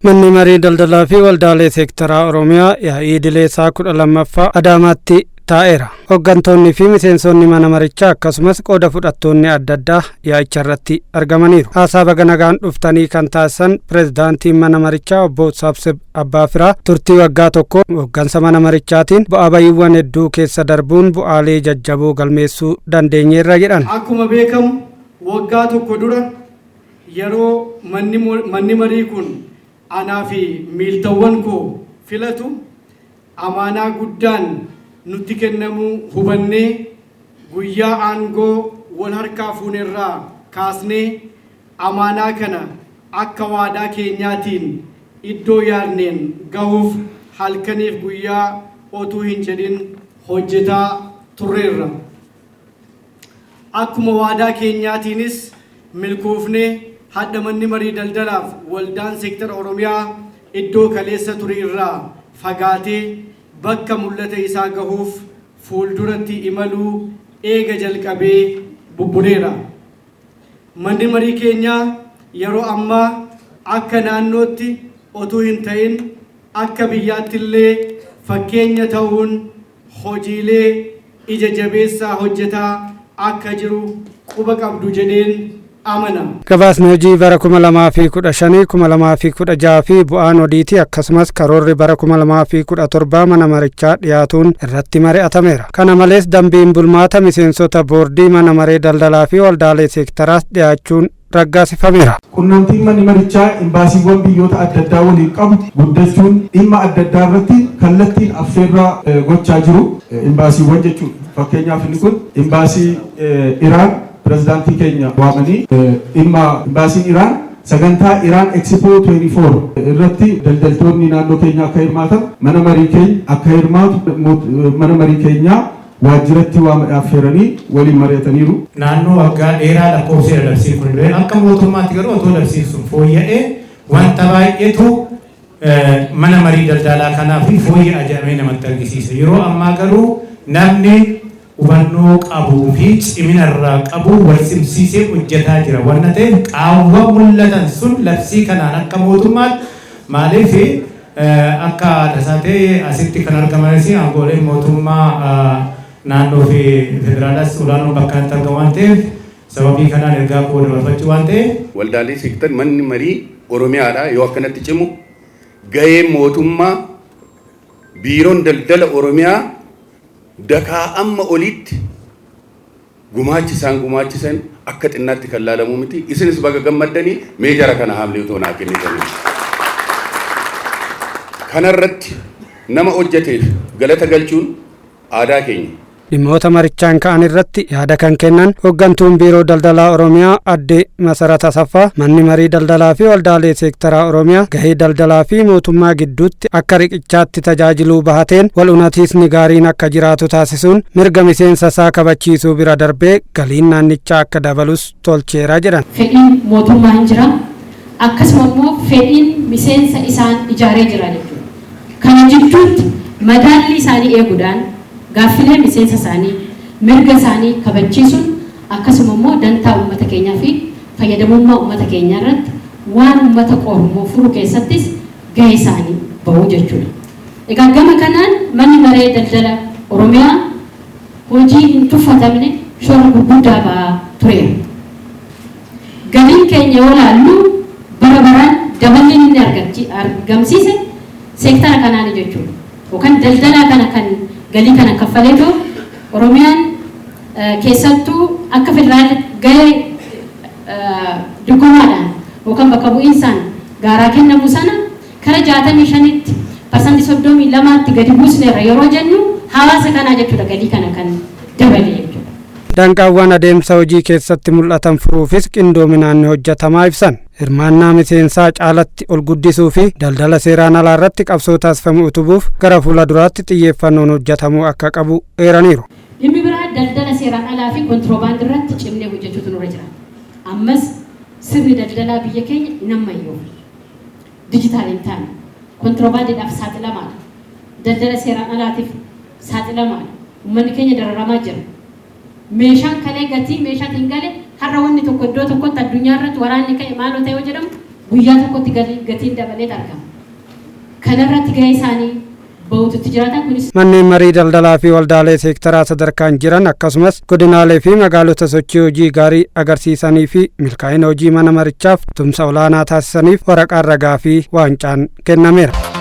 Manni marii daldalaa fi waldaalee seektaraa Oromiyaa yaa'ii idilee isaa 12ffaa Adaamaatti taa'eera. Hooggantoonni fi miseensonni mana marichaa akkasumas qooda fudhattoonni adda addaa yaa'icha irratti argamaniiru. Haasaa baga nagaan dhuftanii kan taasisan pireezidaantiin mana marichaa obbo Saabsib Abbaafiraa turtii waggaa tokko hooggansa mana marichaatiin bu'aa bayiiwwan hedduu keessa darbuun bu'aalee jajjaboo galmeessuu dandeenyeerra jedhan. Akkuma beekamu waggaa tokko dura yeroo manni marii kun anaa fi miiltawwan koo filatu amaanaa guddaan nutti kennamu hubannee guyyaa aangoo wal harkaa fuunerraa kaasnee amaanaa kana akka waadaa keenyaatiin iddoo yaadneen gahuuf halkaniif guyyaa otuu hin jedhin hojjetaa turreerra. Akkuma waadaa keenyaatiinis milkoofnee hadda manni marii daldalaaf waldaan seektara Oromiyaa iddoo kaleessa ture irraa fagaatee bakka mul'ata isaa gahuuf fuulduratti imaluu eega jalqabee bubbuleera. Manni marii keenyaa yeroo ammaa akka naannootti otuu hin ta'in akka biyyaatti illee fakkeenya ta'uun hojiilee ija jabeessaa hojjetaa akka jiru quba qabdu jedheen amana. Gabaasni hojii bara 2015 2016 fi bu'aan odiitii akkasumas karoorri bara 2017 mana marichaa dhiyaatuun irratti mari'atameera. Kana malees dambiin bulmaata miseensota boordii mana maree daldalaa fi waldaalee seektaraas dhiyaachuun raggaasifameera. Qunnamtiin manni marichaa imbaasiiwwan biyyoota adda addaa waliin qabu guddachuun dhimma adda addaa irratti kallattiin affeerraa gochaa jiru. Imbaasiiwwan jechuun fakkeenyaaf inni kun imbaasii Iraan pirezidaantii keenya waamanii dhimma imbaasiin Iraan sagantaa Iraan Expo 24 irratti daldaltoonni naannoo keenya akka hirmaatan mana marii keenya akka hirmaatu mana marii keenyaa waajjiratti affeeranii waliin mari'ataniiru. Naannoo waggaa dheeraa lakkoofsee labsiin kun akka mootummaatti garuu otoo labsiin sun fooyya'ee wanta baay'eetu mana marii daldalaa kanaaf fooyya'aa jedhamee namatti argisiisa. Yeroo ammaa garuu namni hubannoo qabuu fi cimina irraa qabu wal simsiisee hojjetaa jira. Wanna ta'eef qaawwa mul'atan sun labsii kanaan akka mootummaatti maaliif akka tasaatee asitti kan argamanis aangooleen mootummaa naannoo fi federaalaas olaanoo bakka itti argamu waan ta'eef sababii kanaan ergaa koo dabarfachuu waan ta'eef waldaalee seektarii manni marii Oromiyaadha yoo akkanatti cimu gahee mootummaa biiroon daldala Oromiyaa dakaa amma olitti gumaachisan akka xinnaatti kan laalamu miti. Isinis baga gammaddanii meejara kana haamlee utoo naa kennitanii. Kanarratti nama hojjeteef galata galchuun aadaa keenya. Dhimmoota marichaan ka'an irratti yaada kan kennan hooggantuun biiroo daldalaa Oromiyaa adde Masarat Asaffaa manni marii daldalaa fi waldaalee seektaraa Oromiyaa gahee daldalaa fi mootummaa gidduutti akka riqichaatti tajaajiluu bahateen wal unatiisni gaariin akka jiraatu taasisuun mirga miseensa isaa kabachiisuu bira darbee galiin naannichaa akka dabalus tolcheera jedhan. Fedhiin mootummaa hin jira akkasuma immoo fedhiin miseensa isaan ijaaree jira jechuudha. Kana jidduutti madaalli isaanii eeguudhaan gaaffilee miseensa isaanii mirga isaanii kabachiisuun akkasuma immoo dantaa uummata keenyaa fi fayyadamummaa uummata keenyaa irratti waan uummata Oromoo furu keessattis gahee isaanii bahuu jechuudha. Egaa gama kanaan manni maree daldala Oromiyaa hojii hin tuffatamne shoora gurguddaa ba'aa tureera. Galiin keenya yoo laallu bara baraan daballi inni argamsiise seektara kanaani jechuudha. Yookaan daldalaa kana kan galii kana kaffaleetu Oromiyaan keessattuu akka federaal gahee diggummaadhaan yookaan bakka bu'iinsaan gaaraa kennamu sana kara 65tti parsantii 32tti gadi buusneerra yeroo jennu hawaasa kanaa jechuudha galii kana kan dabale jechuudha. Danqaawwan adeemsa hojii keessatti mul'atan furuufis qindoominaan hojjetamaa ibsan. Hirmaannaa miseensaa caalatti ol guddisuu fi daldala seeraan alaa irratti qabsoo taasifamu utubuuf gara fuulduraatti xiyyeeffannoon hojjetamuu akka qabu eeraniiru. Dhimmi biraa daldala seeraan alaa fi kontiroobaandii irratti cimnee hojjechuutu nurra jira. Ammas sirni daldalaa biyya keenya hin ammayyuu dijitaaliin taane kontiroobaandiidhaaf saaxilamaadha. Daldala seeraan alaatiif saaxilamaadha. Uummanni keenya dararamaa jira. Meeshaan kalee gatii meeshaan hin gale har'a wanni tokko iddoo tokkotti addunyaa irratti waraanni ka'e maaloo ta'e yoo jedhamu guyyaa tokkotti gatiin dabalee argama. Kanarratti gahee isaanii bahuututti jiraatan kunis. Manneen marii daldalaa fi waldaalee seektaraa sadarkaan jiran akkasumas godinaalee fi magaalota sochii hojii gaarii agarsiisanii fi milkaa'ina hojii mana marichaaf tumsa olaanaa taasisaniif waraqaan ragaa fi waancaan kennameera.